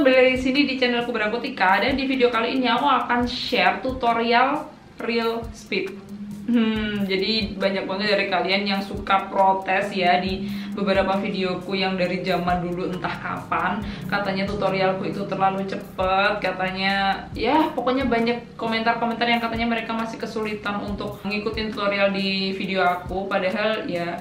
kembali di sini di channelku Berakutika, dan di video kali ini aku akan share tutorial real speed. Jadi banyak banget dari kalian yang suka protes ya di beberapa videoku yang dari zaman dulu entah kapan, katanya tutorialku itu terlalu cepet, katanya ya pokoknya banyak komentar-komentar yang katanya mereka masih kesulitan untuk mengikuti tutorial di video aku. Padahal ya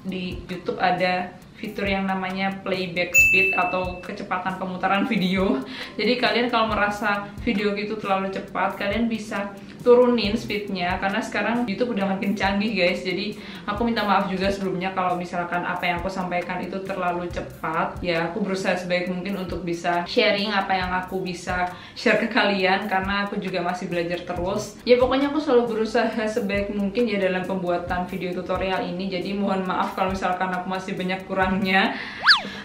di YouTube ada fitur yang namanya playback speed atau kecepatan pemutaran video. Jadi kalian kalau merasa video gitu terlalu cepat, kalian bisa turunin speednya, karena sekarang YouTube udah makin canggih guys. Jadi aku minta maaf juga sebelumnya kalau misalkan apa yang aku sampaikan itu terlalu cepat. Ya aku berusaha sebaik mungkin untuk bisa sharing apa yang aku bisa share ke kalian, karena aku juga masih belajar terus. Ya pokoknya aku selalu berusaha sebaik mungkin ya dalam pembuatan video tutorial ini. Jadi mohon maaf kalau misalkan aku masih banyak kurangnya.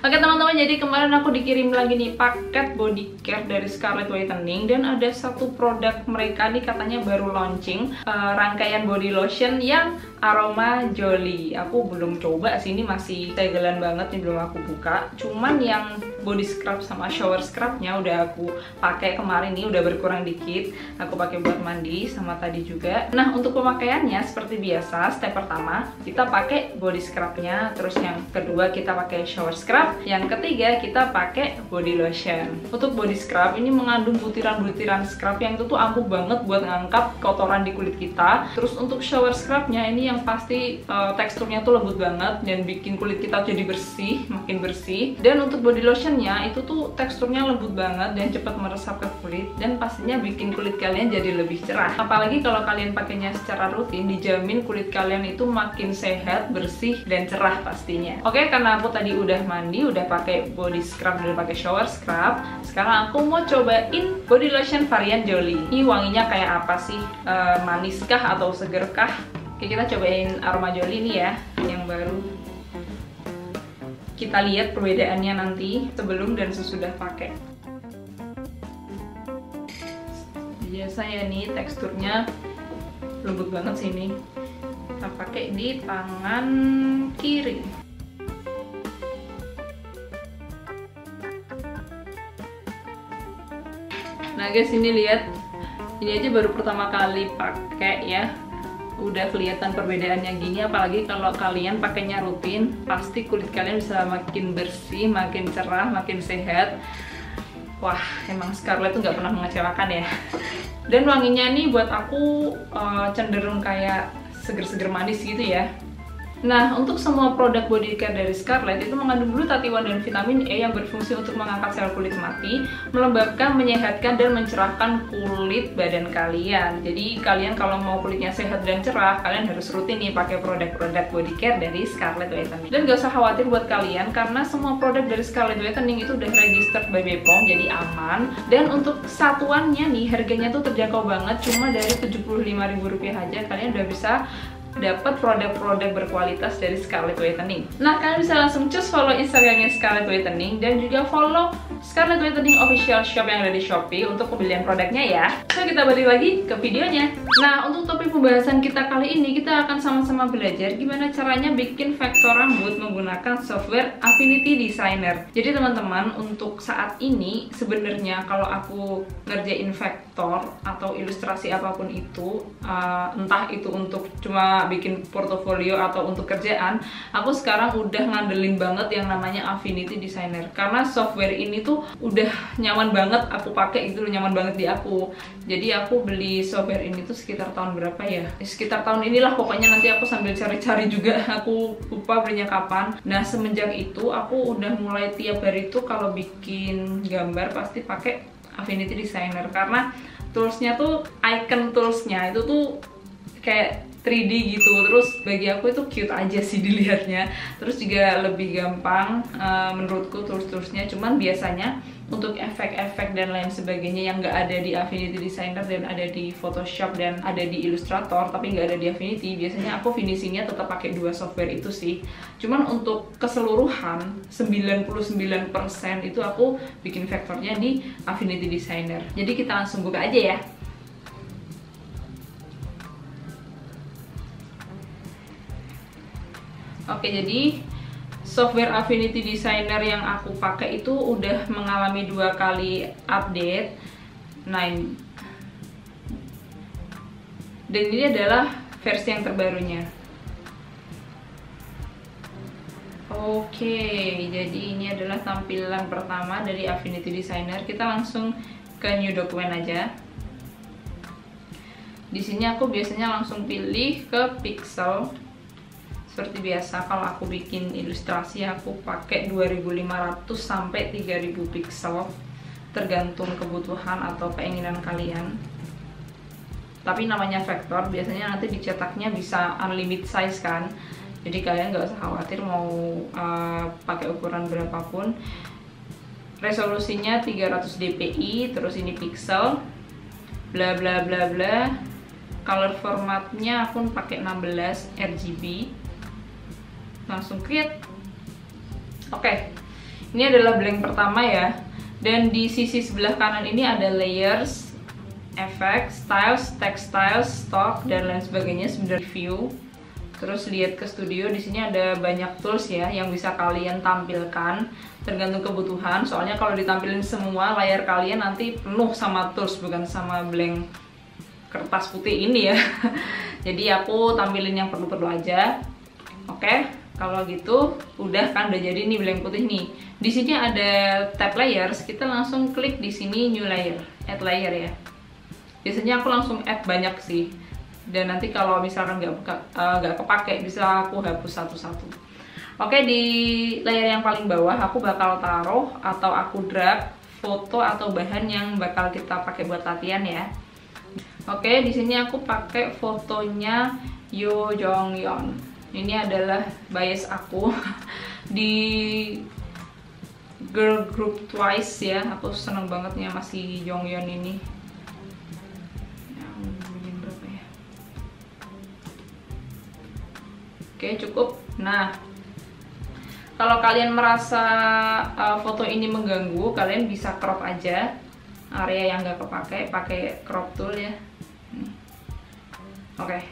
Oke teman-teman, jadi kemarin aku dikirim lagi nih paket body care dari Scarlett Whitening, dan ada satu produk mereka nih katanya baru launching, rangkaian body lotion yang aroma Jolie. Aku belum coba sih, ini masih tegelan banget nih, belum aku buka. Cuman yang body scrub sama shower scrubnya udah aku pakai kemarin nih, udah berkurang dikit. Aku pakai buat mandi sama tadi juga. Nah untuk pemakaiannya seperti biasa, step pertama kita pakai body scrubnya, terus yang kedua kita pakai shower scrub, yang ketiga kita pakai body lotion. Untuk body scrub ini mengandung butiran-butiran scrub yang itu tuh ampuh banget buat ngangkat kotoran di kulit kita. Terus untuk shower scrubnya ini yang pasti teksturnya tuh lembut banget dan bikin kulit kita jadi bersih, makin bersih. Dan untuk body lotionnya itu tuh teksturnya lembut banget dan cepat meresap ke kulit, dan pastinya bikin kulit kalian jadi lebih cerah. Apalagi kalau kalian pakainya secara rutin, dijamin kulit kalian itu makin sehat, bersih, dan cerah pastinya. Oke, karena aku tadi udah mandi, udah pakai body scrub, udah pakai shower scrub, sekarang aku mau cobain body lotion varian Jolie. Ini wanginya kayak apa sih? Maniskah atau segerkah? Oke, kita cobain aroma Jolie nih ya, yang baru. Kita lihat perbedaannya nanti sebelum dan sesudah pakai. Biasanya nih teksturnya lembut banget sih ini. Kita pakai di tangan kiri. Nah guys, ini lihat, ini aja baru pertama kali pakai ya, udah kelihatan perbedaannya gini. Apalagi kalau kalian pakainya rutin, pasti kulit kalian bisa makin bersih, makin cerah, makin sehat. Wah, emang Scarlett tuh nggak pernah mengecewakan ya. Dan wanginya nih buat aku cenderung kayak seger-seger manis gitu ya. Nah, untuk semua produk body care dari Scarlett itu mengandung glutathione dan vitamin E yang berfungsi untuk mengangkat sel kulit mati, melembabkan, menyehatkan, dan mencerahkan kulit badan kalian. Jadi kalian kalau mau kulitnya sehat dan cerah, kalian harus rutin nih pakai produk-produk body care dari Scarlett Whitening. Dan gak usah khawatir buat kalian, karena semua produk dari Scarlett Whitening itu udah registered by BPOM, jadi aman. Dan untuk satuannya nih, harganya tuh terjangkau banget, cuma dari Rp75.000 aja kalian udah bisa dapat produk-produk berkualitas dari Scarlett Whitening. Nah, kalian bisa langsung cus follow Instagramnya Scarlett Whitening, dan juga follow Scarlett Whitening official shop yang ada di Shopee untuk pembelian produknya ya. So, kita balik lagi ke videonya. Nah, untuk topik pembahasan kita kali ini, kita akan sama-sama belajar gimana caranya bikin vektor rambut menggunakan software Affinity Designer. Jadi teman-teman, untuk saat ini sebenarnya kalau aku ngerjain vektor atau ilustrasi apapun itu, entah itu untuk cuma bikin portofolio atau untuk kerjaan, aku sekarang udah ngandelin banget yang namanya Affinity Designer, karena software ini tuh udah nyaman banget aku pakai, itu nyaman banget di aku. Jadi aku beli software ini tuh sekitar tahun berapa ya? Sekitar tahun inilah pokoknya, nanti aku sambil cari-cari juga, aku lupa belinya kapan. Nah, semenjak itu aku udah mulai tiap hari tuh kalau bikin gambar pasti pakai Affinity Designer, karena toolsnya tuh, icon toolsnya itu tuh kayak 3D gitu. Terus bagi aku itu cute aja sih dilihatnya. Terus juga lebih gampang menurutku tools-toolsnya. Cuman biasanya untuk efek-efek dan lain sebagainya yang nggak ada di Affinity Designer dan ada di Photoshop dan ada di Illustrator tapi nggak ada di Affinity, biasanya aku finishingnya tetap pakai dua software itu sih. Cuman untuk keseluruhan 99% itu aku bikin vektornya di Affinity Designer. Jadi kita langsung buka aja ya. Oke, jadi software Affinity Designer yang aku pakai itu udah mengalami 2 kali update. Nah, dan ini adalah versi yang terbarunya. Oke, jadi ini adalah tampilan pertama dari Affinity Designer. Kita langsung ke new document aja. Di sini aku biasanya langsung pilih ke pixel. Seperti biasa, kalau aku bikin ilustrasi aku pakai 2500 sampai 3000 pixel, tergantung kebutuhan atau keinginan kalian. Tapi namanya vektor, biasanya nanti dicetaknya bisa unlimited size kan. Jadi kalian nggak usah khawatir mau pakai ukuran berapapun. Resolusinya 300 dpi, terus ini pixel, bla bla bla bla. Color formatnya aku pakai 16 RGB. Langsung create. Oke, ini adalah blank pertama ya. Dan di sisi sebelah kanan ini ada layers, effects, styles, text styles, stock, dan lain sebagainya. Sebenarnya view. Terus lihat ke studio, di sini ada banyak tools ya yang bisa kalian tampilkan tergantung kebutuhan. Soalnya kalau ditampilin semua layar kalian nanti penuh sama tools, bukan sama blank kertas putih ini ya. Jadi aku tampilin yang perlu-perlu aja. Oke, kalau gitu udah kan, udah jadi nih blank putih nih. Di sini ada tab layers, kita langsung klik di sini new layer, add layer ya. Biasanya aku langsung add banyak sih. Dan nanti kalau misalkan nggak kepake bisa aku hapus satu-satu. Oke, di layer yang paling bawah aku bakal taruh atau aku drag foto atau bahan yang bakal kita pakai buat latihan ya. Oke, di sini aku pakai fotonya Yoo Jong Yeon. Ini adalah bias aku di girl group Twice ya. Aku seneng banget nih sama si Jong Yeon ini. Berapa ya? Oke, cukup. Nah, kalau kalian merasa foto ini mengganggu, kalian bisa crop aja area yang nggak kepake, pakai crop tool ya. Oke,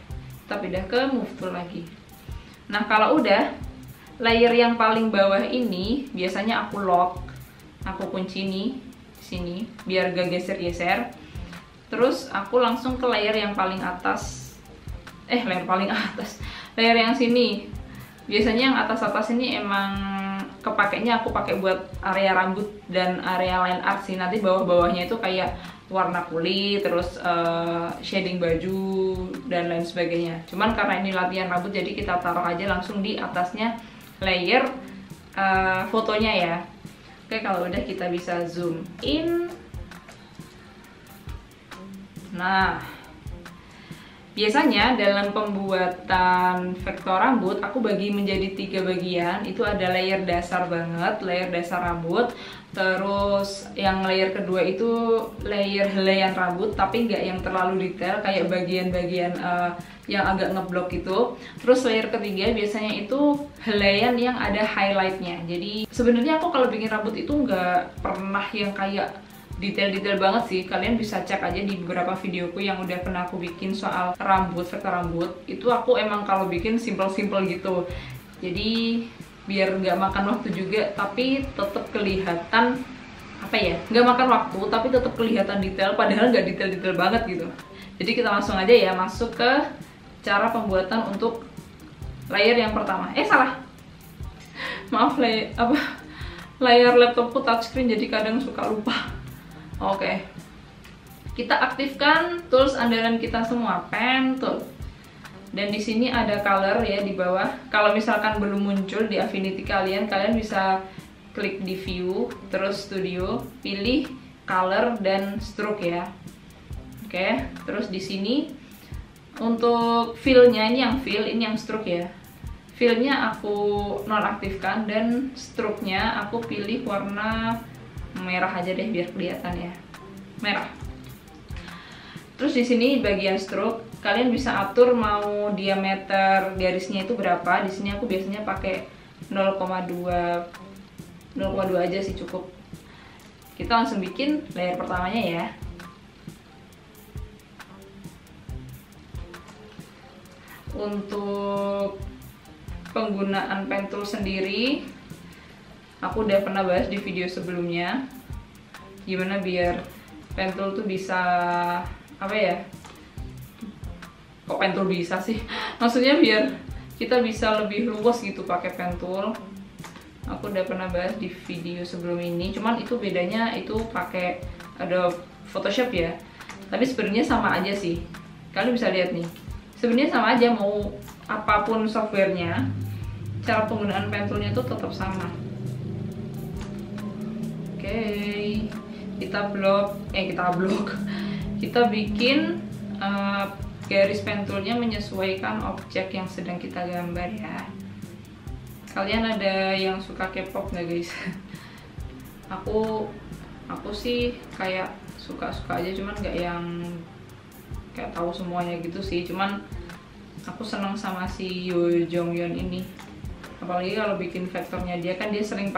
kita pindah ke move tool lagi. Nah, kalau udah, layer yang paling bawah ini biasanya aku lock, aku kunci nih sini biar gak geser-geser. Terus aku langsung ke layer yang paling atas, layer yang sini. Biasanya yang atas-atas ini emang kepakainya aku pakai buat area rambut dan area line art sih. Nanti bawah-bawahnya itu kayak warna kulit, terus shading baju dan lain sebagainya. Cuman karena ini latihan rambut, jadi kita taruh aja langsung di atasnya layer fotonya ya. Oke, kalau udah kita bisa zoom in. Nah, biasanya dalam pembuatan vektor rambut aku bagi menjadi 3 bagian. Itu ada layer dasar banget, layer dasar rambut. Terus yang layer kedua itu layer helaian rambut, tapi nggak yang terlalu detail, kayak bagian-bagian yang agak ngeblok gitu. Terus layer ketiga biasanya itu helaian yang ada highlightnya. Jadi sebenarnya aku kalau bikin rambut itu nggak pernah yang kayak detail-detail banget sih. Kalian bisa cek aja di beberapa videoku yang udah pernah aku bikin soal rambut, vektor rambut. Itu aku emang kalau bikin simple-simple gitu. Jadi biar nggak makan waktu juga, tapi tetap kelihatan apa ya, nggak makan waktu tapi tetap kelihatan detail, padahal nggak detail-detail banget gitu. Jadi kita langsung aja ya masuk ke cara pembuatan untuk layer yang pertama. Maaf, layar laptopku touchscreen jadi kadang suka lupa. Oke, kita aktifkan tools andalan kita semua, pen tool. Dan di sini ada color ya di bawah. Kalau misalkan belum muncul di Affinity kalian bisa klik di view, terus studio, pilih color dan stroke ya. Oke, terus di sini untuk fill-nya ini yang stroke ya. Fill-nya aku nonaktifkan dan stroke-nya aku pilih warna merah aja deh biar kelihatan ya. Merah. Terus di sini bagian stroke, kalian bisa atur mau diameter garisnya itu berapa. Di sini aku biasanya pakai 0,2 aja sih cukup. Kita langsung bikin layer pertamanya ya. Untuk penggunaan pen tool sendiri, aku udah pernah bahas di video sebelumnya gimana biar pen tool tuh bisa apa ya, kok pen tool bisa sih maksudnya biar kita bisa lebih luas gitu pakai pen tool. Aku udah pernah bahas di video sebelum ini, cuman itu bedanya itu pakai Adobe Photoshop ya, tapi sebenarnya sama aja sih. Kalian bisa lihat nih, sebenarnya sama aja, mau apapun softwarenya, cara penggunaan pen toolnya tuh tetap sama. Oke, kita bikin garis pen toolnya menyesuaikan objek yang sedang kita gambar ya. Kalian ada yang suka K-pop nggak guys? aku sih kayak suka-suka aja, cuman nggak yang kayak tahu semuanya gitu sih. Cuman aku seneng sama si Yoo Jong Yeon ini, apalagi kalau bikin vektornya dia kan dia sering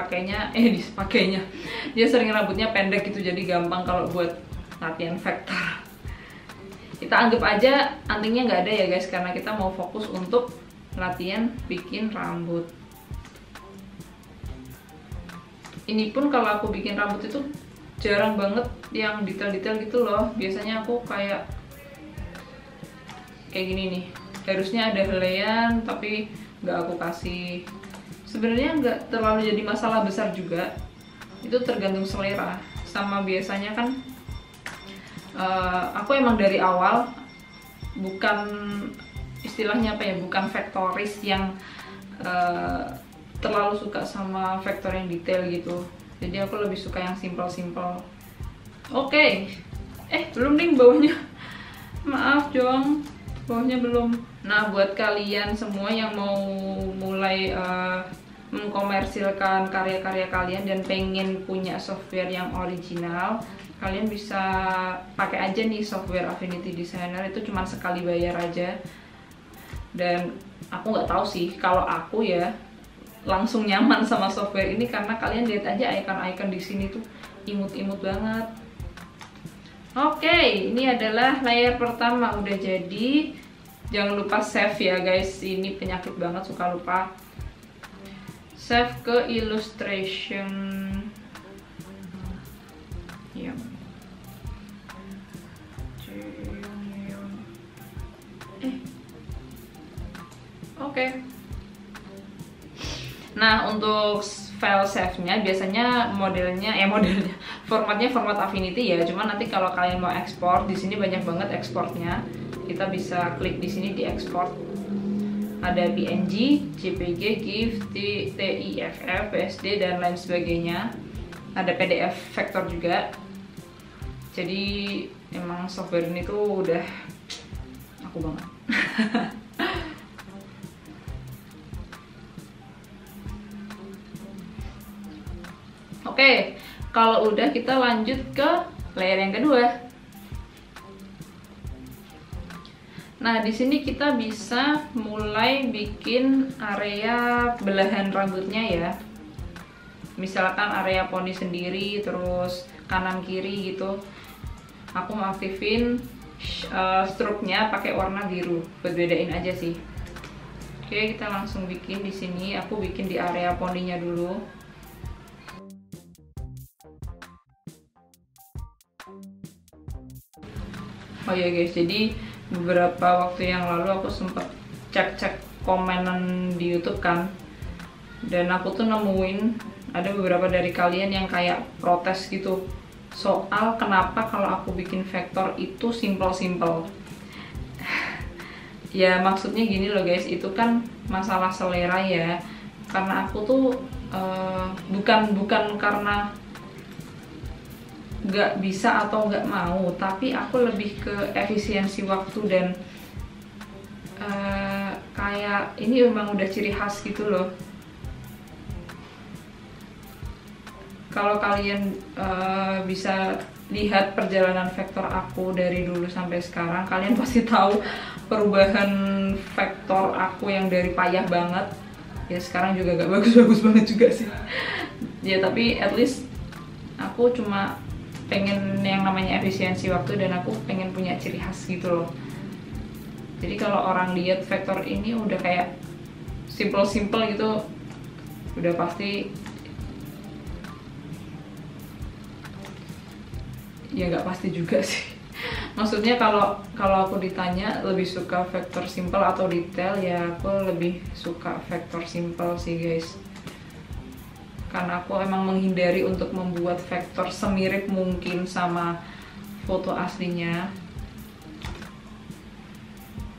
dia sering rambutnya pendek gitu, jadi gampang kalau buat latihan vektor. Kita anggap aja antingnya nggak ada ya guys, karena kita mau fokus untuk latihan bikin rambut. Ini pun kalau aku bikin rambut itu jarang banget yang detail-detail gitu loh. Biasanya aku kayak gini nih, harusnya ada helaian tapi nggak aku kasih. Sebenarnya nggak terlalu jadi masalah besar juga, itu tergantung selera. Sama biasanya kan aku emang dari awal bukan istilahnya apa ya, bukan vektoris yang terlalu suka sama vektor yang detail gitu. Jadi aku lebih suka yang simple-simple. Oke. Belum nih bawahnya. Maaf Jong, bawahnya belum. Nah, buat kalian semua yang mau mulai mengkomersilkan karya-karya kalian dan pengen punya software yang original, kalian bisa pakai aja nih software Affinity Designer. Itu cuma sekali bayar aja. Dan aku nggak tahu sih, kalau aku ya langsung nyaman sama software ini karena kalian lihat aja icon-icon di sini tuh imut-imut banget. Oke, ini adalah layer pertama udah jadi. Jangan lupa save ya guys, ini penyakit banget suka lupa. Save ke illustration. Ya. Oke. Nah, untuk file save-nya biasanya formatnya format Affinity ya. Cuman nanti kalau kalian mau ekspor, di sini banyak banget ekspornya. Kita bisa klik di sini di ekspor. Ada PNG, JPG, GIF, TIFF, PSD dan lain sebagainya. Ada PDF vektor juga. Jadi emang software ini tuh udah aku banget. Oke, kalau udah kita lanjut ke layer yang kedua. Nah, di sini kita bisa mulai bikin area belahan rambutnya ya. Misalkan area poni sendiri, terus kanan kiri gitu. Aku mau aktifin stroke-nya pakai warna biru, buat bedain aja sih. Oke, kita langsung bikin di sini. Aku bikin di area poninya dulu. Oh ya guys, jadi beberapa waktu yang lalu aku sempat cek komenan di YouTube kan, dan aku tuh nemuin ada beberapa dari kalian yang kayak protes gitu soal kenapa kalau aku bikin vektor itu simple-simple. Ya maksudnya gini loh guys, itu kan masalah selera ya. Karena aku tuh bukan karena nggak bisa atau nggak mau, tapi aku lebih ke efisiensi waktu dan kayak ini memang udah ciri khas gitu loh. Kalau kalian bisa lihat perjalanan vektor aku dari dulu sampai sekarang, kalian pasti tahu perubahan vektor aku yang dari payah banget ya sekarang juga gak bagus-bagus banget juga sih ya, tapi at least aku cuma pengen yang namanya efisiensi waktu dan aku pengen punya ciri khas gitu loh. Jadi kalau orang lihat vektor ini udah kayak simple gitu udah pasti ya nggak pasti juga sih. Maksudnya kalau aku ditanya lebih suka vektor simple atau detail, ya aku lebih suka vektor simple sih guys. Karena aku emang menghindari untuk membuat vektor semirip mungkin sama foto aslinya.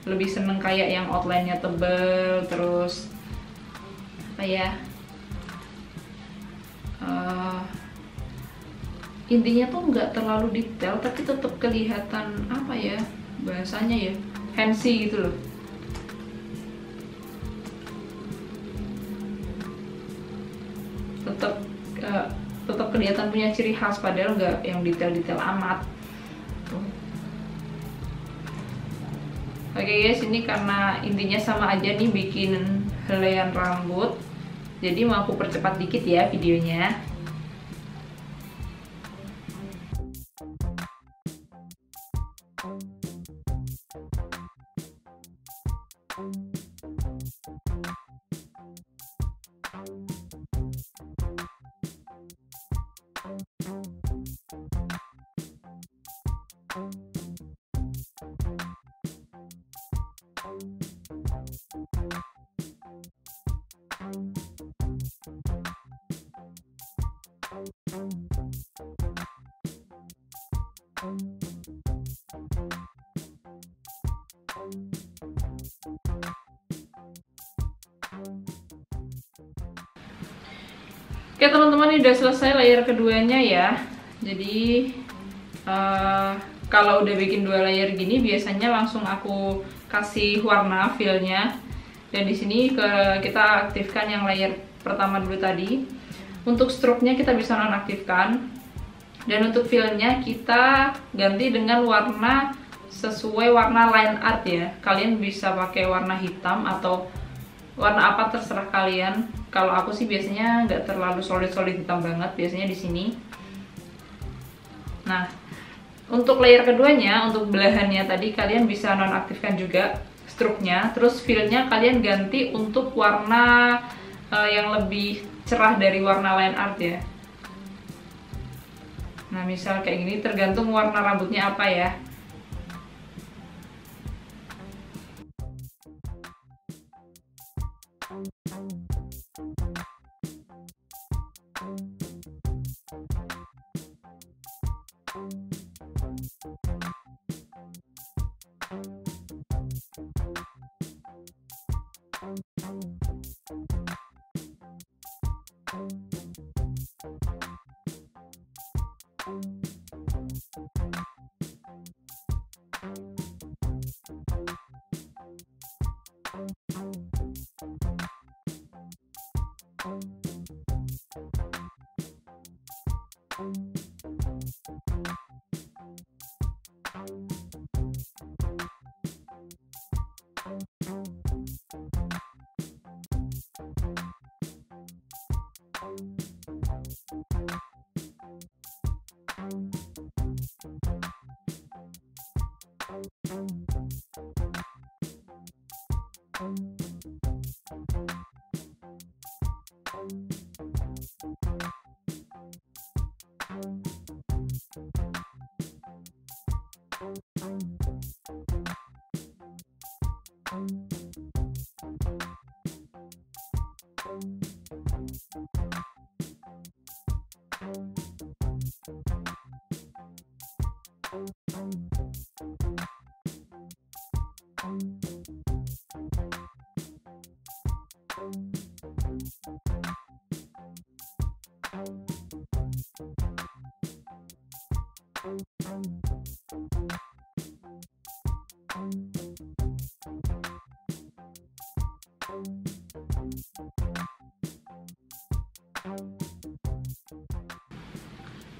Lebih seneng kayak yang outline-nya tebel, terus apa ya, intinya tuh nggak terlalu detail tapi tetap kelihatan apa ya bahasanya ya, fancy gitu loh. Tetap kelihatan punya ciri khas, padahal nggak yang detail-detail amat. Oke guys, ini karena intinya sama aja nih bikin helaian rambut, jadi mau aku percepat dikit ya videonya. Oke teman-teman, ini udah selesai layer keduanya ya. Jadi kalau udah bikin 2 layer gini biasanya langsung aku kasih warna fillnya. Dan di sini kita aktifkan yang layer pertama dulu tadi. Untuk stroke-nya kita bisa nonaktifkan. Dan untuk fillnya kita ganti dengan warna sesuai warna line art ya. Kalian bisa pakai warna hitam atau warna apa terserah kalian. Kalau aku sih biasanya nggak terlalu solid hitam banget, biasanya di sini. Nah, untuk layer keduanya, untuk belahannya tadi kalian bisa nonaktifkan juga stroke-nya. Terus fill-nya kalian ganti untuk warna yang lebih cerah dari warna line art ya. Nah, misal kayak gini, tergantung warna rambutnya apa ya.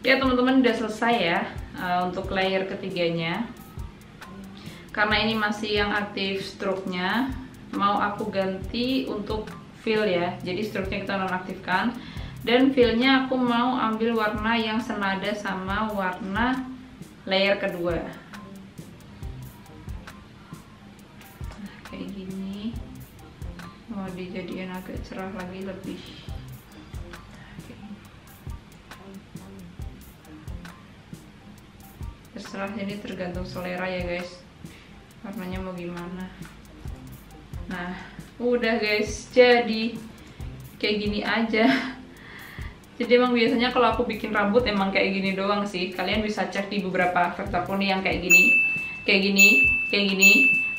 Ya teman-teman, udah selesai ya untuk layer ketiganya. Karena ini masih yang aktif stroke-nya, mau aku ganti untuk fill ya. Jadi stroke-nya kita nonaktifkan, dan fill-nya aku mau ambil warna yang senada sama warna layer kedua. Nah, kayak gini. mau dijadiin agak cerah lagi lebih. Terserah, jadi tergantung selera ya guys, warnanya mau gimana. Nah udah guys, jadi kayak gini aja. Jadi emang biasanya kalau aku bikin rambut emang kayak gini doang sih. Kalian bisa cek di beberapa faktorku nih yang kayak gini, kayak gini, kayak gini.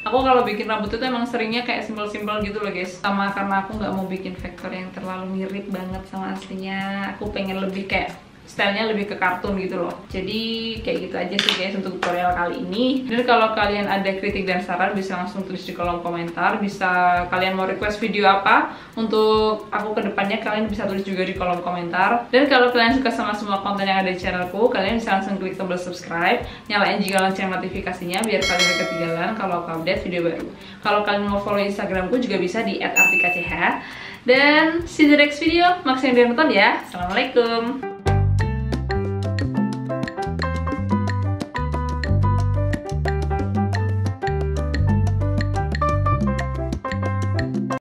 Aku kalau bikin rambut itu emang seringnya kayak simpel-simpel gitu loh guys. Sama karena aku nggak mau bikin faktor yang terlalu mirip banget sama aslinya. Aku pengen lebih kayak stylenya lebih ke kartun gitu loh. Jadi kayak gitu aja sih guys untuk tutorial kali ini. Dan kalau kalian ada kritik dan saran bisa langsung tulis di kolom komentar. Bisa kalian mau request video apa untuk aku kedepannya, kalian bisa tulis juga di kolom komentar. Dan kalau kalian suka sama semua konten yang ada di channelku, kalian bisa langsung klik tombol subscribe, nyalain juga lonceng notifikasinya biar kalian gak ketinggalan kalau aku update video baru. Kalau kalian mau follow Instagramku juga bisa di @artikach. Dan see you in the next video. Makasih yang udah nonton ya. Assalamualaikum.